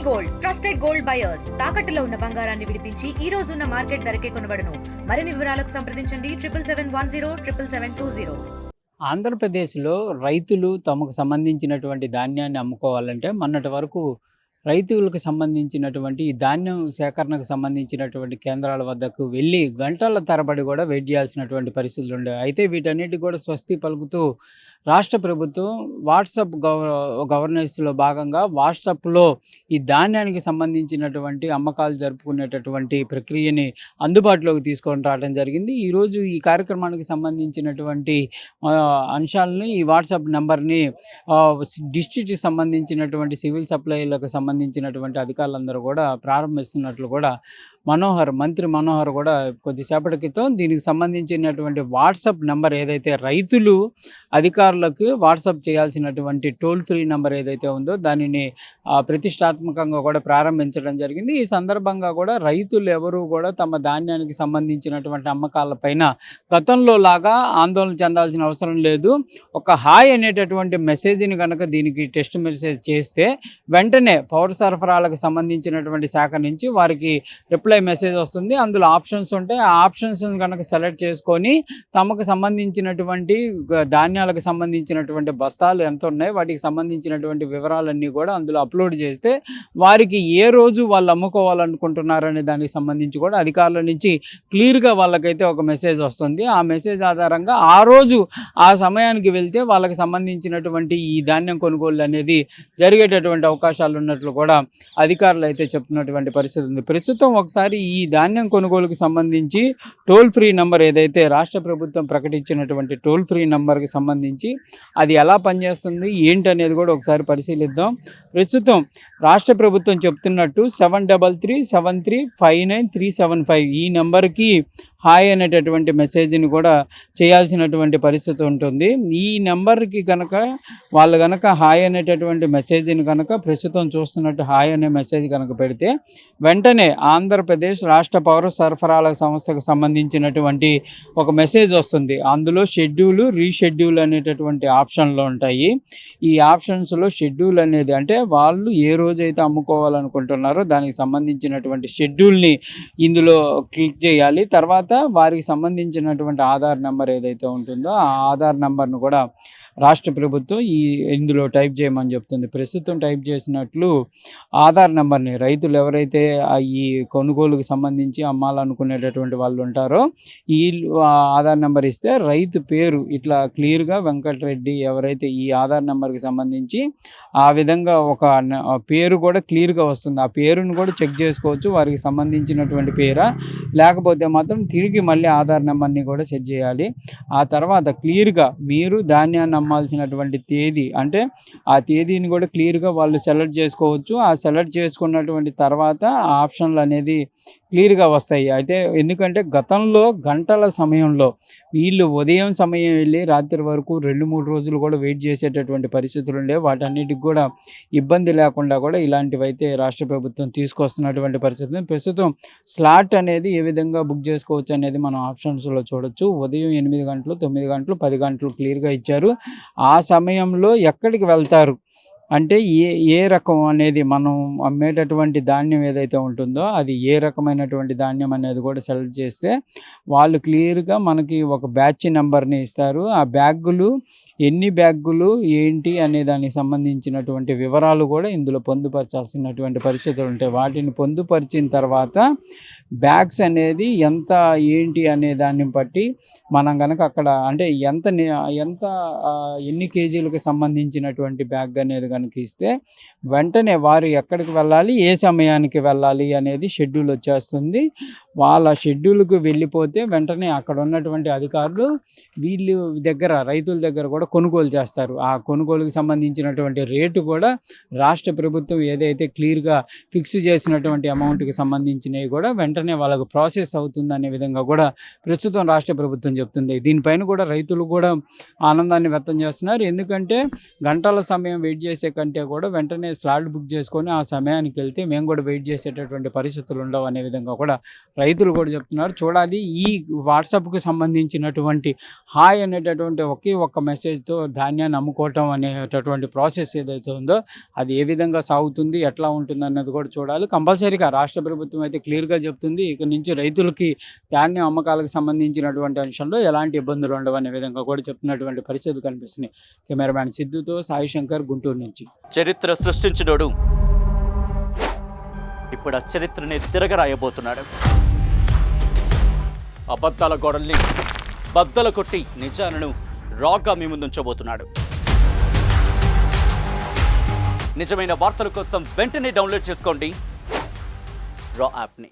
Gold trusted gold buyers తాకట్టులో ఉన్న బంగారాన్ని విడిపించి ఈ రోజు ఉన్న మార్కెట్ ధరకే కొనబడును. మరిన్ని వివరాలకు సంప్రదించండి 7771077720. ఆంధ్రప్రదేశ్లో రైతులు తమకు సంబంధించినటువంటి ధాన్యాన్ని అమ్ముకోవాలంటే మొన్నటి వరకు రైతులకు సంబంధించినటువంటి ఈ ధాన్యం సేకరణకు సంబంధించినటువంటి కేంద్రాల వద్దకు వెళ్ళి గంటల తరబడి కూడా వెయిట్ చేయాల్సినటువంటి పరిస్థితులు ఉండేవి. అయితే వీటన్నిటికి కూడా స్వస్తి పలుకుతూ రాష్ట్ర ప్రభుత్వం వాట్సాప్ గవర్నెన్స్లో భాగంగా వాట్సాప్లో ఈ ధాన్యానికి సంబంధించినటువంటి అమ్మకాలు జరుపుకునేటటువంటి ప్రక్రియని అందుబాటులోకి తీసుకొని రావడం జరిగింది. ఈరోజు ఈ కార్యక్రమానికి సంబంధించినటువంటి అంశాలని ఈ వాట్సాప్ నెంబర్ని డిస్ట్రిక్ట్కి సంబంధించినటువంటి సివిల్ సప్లైలకు సంబంధించినటువంటి అధికారులందరూ కూడా ప్రారంభిస్తున్నట్లు కూడా మంత్రి మనోహర్ కూడా కొద్దిసేపటి క్రితం దీనికి సంబంధించినటువంటి వాట్సాప్ నెంబర్ ఏదైతే రైతులు అధికారులకు వాట్సాప్ చేయాల్సినటువంటి టోల్ ఫ్రీ నెంబర్ ఏదైతే ఉందో దానిని ప్రతిష్టాత్మకంగా కూడా ప్రారంభించడం జరిగింది. ఈ సందర్భంగా కూడా రైతులు ఎవరు కూడా తమ ధాన్యానికి సంబంధించినటువంటి అమ్మకాలపైన గతంలో లాగా ఆందోళన చెందాల్సిన అవసరం లేదు. ఒక హాయ్ అనేటటువంటి మెసేజ్ని కనుక దీనికి టెక్స్ట్ మెసేజ్ చేస్తే వెంటనే పౌర సరఫరాలకు సంబంధించినటువంటి శాఖ నుంచి వారికి రిప్లై మెసేజ్ వస్తుంది. అందులో ఆప్షన్స్ ఉంటాయి. ఆ ఆప్షన్స్ కనుక సెలెక్ట్ చేసుకొని తమకు సంబంధించినటువంటి ధాన్యాలకు సంబంధించినటువంటి బస్తాలు ఎంత ఉన్నాయి వాటికి సంబంధించినటువంటి వివరాలన్నీ కూడా అందులో అప్లోడ్ చేస్తే వారికి ఏ రోజు వాళ్ళు అమ్ముకోవాలనుకుంటున్నారనే దానికి సంబంధించి కూడా అధికారుల నుంచి క్లియర్గా వాళ్ళకైతే ఒక మెసేజ్ వస్తుంది. ఆ మెసేజ్ ఆధారంగా ఆ రోజు ఆ సమయానికి వెళ్తే వాళ్ళకి సంబంధించినటువంటి ఈ ధాన్యం కొనుగోలు అనేది జరిగేటటువంటి అవకాశాలు ఉన్నట్లు కూడా అధికారులు అయితే చెప్తున్నటువంటి పరిస్థితి ఉంది. ప్రస్తుతం ఒకసారి ఈ ధాన్యం కొనుగోలుకు సంబంధించి టోల్ ఫ్రీ నెంబర్ ఏదైతే రాష్ట్ర ప్రభుత్వం ప్రకటించినటువంటి టోల్ ఫ్రీ నెంబర్కి సంబంధించి అది ఎలా పనిచేస్తుంది ఏంటి అనేది కూడా ఒకసారి పరిశీలిద్దాం. ప్రస్తుతం రాష్ట్ర ప్రభుత్వం చెప్తున్నట్టు 7337359375 ఈ నెంబర్కి హాయ్ అనేటటువంటి మెసేజ్ని కూడా చేయాల్సినటువంటి పరిస్థితి ఉంటుంది. ఈ నెంబర్కి కనుక వాళ్ళు కనుక హాయ్ అనేటటువంటి మెసేజ్ని కనుక ప్రస్తుతం చూస్తున్నట్టు హాయ్ అనే మెసేజ్ కనుక పెడితే వెంటనే ఆంధ్రప్రదేశ్ రాష్ట్ర పౌర సరఫరాల సంస్థకు సంబంధించినటువంటి ఒక మెసేజ్ వస్తుంది. అందులో షెడ్యూల్ రీషెడ్యూల్ అనేటటువంటి ఆప్షన్లు ఉంటాయి. ఈ ఆప్షన్స్లో షెడ్యూల్ అనేది అంటే వాళ్ళు ఏ రోజైతే అమ్ముకోవాలనుకుంటున్నారో దానికి సంబంధించినటువంటి షెడ్యూల్ని ఇందులో క్లిక్ చేయాలి. తర్వాత వారికి సంబంధించినటువంటి ఆధార్ నెంబర్ ఏదైతే ఉంటుందో ఆ ఆధార్ నెంబర్ను కూడా రాష్ట్ర ప్రభుత్వం ఇందులో టైప్ చేయమని చెప్తుంది. ప్రస్తుతం టైప్ చేసినట్లు ఆధార్ నెంబర్ని రైతులు ఎవరైతే ఈ కొనుగోలుకు సంబంధించి అమ్మాలనుకునేటటువంటి వాళ్ళు ఉంటారో ఈ ఆధార్ నెంబర్ ఇస్తే రైతు పేరు ఇట్లా క్లియర్గా వెంకటరెడ్డి ఎవరైతే ఈ ఆధార్ నెంబర్కి సంబంధించి ఆ విధంగా ఒక పేరు కూడా క్లియర్గా వస్తుంది. ఆ పేరును కూడా చెక్ చేసుకోవచ్చు వారికి సంబంధించినటువంటి పేరా లేకపోతే మాత్రం తిరిగి మళ్ళీ ఆధార్ నెంబర్ని కూడా సెట్ చేయాలి. ఆ తర్వాత క్లియర్గా మీరు ధాన్యాన్ని అమ్మాల్సినటువంటి తేదీ అంటే ఆ తేదీని కూడా క్లియర్గా వాళ్ళు సెలెక్ట్ చేసుకోవచ్చు. ఆ సెలెక్ట్ చేసుకున్నటువంటి తర్వాత ఆ ఆప్షన్లు అనేది క్లియర్గా వస్తాయి. అయితే ఎందుకంటే గతంలో గంటల సమయంలో వీళ్ళు ఉదయం సమయం వెళ్ళి రాత్రి వరకు 2-3 రోజులు కూడా వెయిట్ చేసేటటువంటి పరిస్థితులు ఉండే వాటన్నిటికి కూడా ఇబ్బంది లేకుండా కూడా ఇలాంటివి అయితే రాష్ట్ర ప్రభుత్వం తీసుకొస్తున్నటువంటి పరిస్థితి. ప్రస్తుతం స్లాట్ అనేది ఏ విధంగా బుక్ చేసుకోవచ్చు అనేది మనం ఆప్షన్స్లో చూడొచ్చు. ఉదయం 8 గంటలు 9 గంటలు 10 గంటలు క్లియర్గా ఇచ్చారు. ఆ సమయంలో ఎక్కడికి వెళ్తారు అంటే ఏ రకం అనేది మనం అమ్మేటటువంటి ధాన్యం ఏదైతే ఉంటుందో అది ఏ రకమైనటువంటి ధాన్యం అనేది కూడా సెలెక్ట్ చేస్తే వాళ్ళు క్లియర్గా మనకి ఒక బ్యాచ్ నెంబర్ని ఇస్తారు. ఆ బ్యాగులు ఎన్ని బ్యాగులు ఏంటి అనే దానికి సంబంధించినటువంటి వివరాలు కూడా ఇందులో పొందుపరచాల్సినటువంటి పరిస్థితులు ఉంటాయి. వాటిని పొందుపరిచిన తర్వాత బ్యాగ్స్ అనేది ఎంత ఏంటి అనే దాన్ని బట్టి మనం కనుక అక్కడ అంటే ఎన్ని కేజీలకు సంబంధించినటువంటి బ్యాగ్ అనేది కనుక ఇస్తే వెంటనే వారు ఎక్కడికి వెళ్ళాలి ఏ సమయానికి వెళ్ళాలి అనేది షెడ్యూల్ వచ్చేస్తుంది. వాళ్ళ షెడ్యూల్కి వెళ్ళిపోతే వెంటనే అక్కడ ఉన్నటువంటి అధికారులు వీళ్ళు దగ్గర రైతుల దగ్గర కూడా కొనుగోలు చేస్తారు. ఆ కొనుగోలుకి సంబంధించినటువంటి రేటు కూడా రాష్ట్ర ప్రభుత్వం ఏదైతే క్లియర్గా ఫిక్స్ చేసినటువంటి అమౌంట్కి సంబంధించినవి కూడా వెంటనే వాళ్ళకు ప్రాసెస్ అవుతుంది అనే విధంగా కూడా ప్రస్తుతం రాష్ట్ర ప్రభుత్వం చెప్తుంది. దీనిపైన కూడా రైతులు కూడా ఆనందాన్ని వ్యక్తం చేస్తున్నారు. ఎందుకంటే గంటల సమయం వెయిట్ చేసే చేసే కంటే కూడా వెంటనే స్లాట్ బుక్ చేసుకొని ఆ సమయానికి వెళ్తే మేము కూడా వెయిట్ చేసేటటువంటి పరిస్థితులు ఉండవు అనే విధంగా కూడా రైతులు కూడా చెప్తున్నారు. చూడాలి ఈ వాట్సాప్కి సంబంధించినటువంటి హాయ్ అనేటటువంటి ఒకే ఒక్క మెసేజ్తో ధాన్యాన్ని అమ్ముకోవటం అనేటటువంటి ప్రాసెస్ ఏదైతే ఉందో అది ఏ విధంగా సాగుతుంది, ఎట్లా ఉంటుంది అన్నది కూడా చూడాలి. కంపల్సరీగా రాష్ట్ర ప్రభుత్వం అయితే క్లియర్గా చెప్తుంది ఇక నుంచి రైతులకి ధాన్యం అమ్మకాలకు సంబంధించినటువంటి అంశంలో ఎలాంటి ఇబ్బందులు ఉండవు అనే విధంగా కూడా చెప్తున్నటువంటి పరిస్థితులు కనిపిస్తున్నాయి. కెమెరామ్యాన్ సిద్ధుతో సాయి శంకర్, గుంటూరు నుంచి. చరిత్ర సృష్టించినోడు ఇప్పుడు ఆ చరిత్రని తిరగరాయబోతున్నాడు. అబద్ధాల గోడల్ని బద్దలు కొట్టి నిజాలను రాగా మీ ముందుంచబోతున్నాడు. నిజమైన వార్తల కోసం వెంటనే డౌన్లోడ్ చేసుకోండి రా యాప్ని.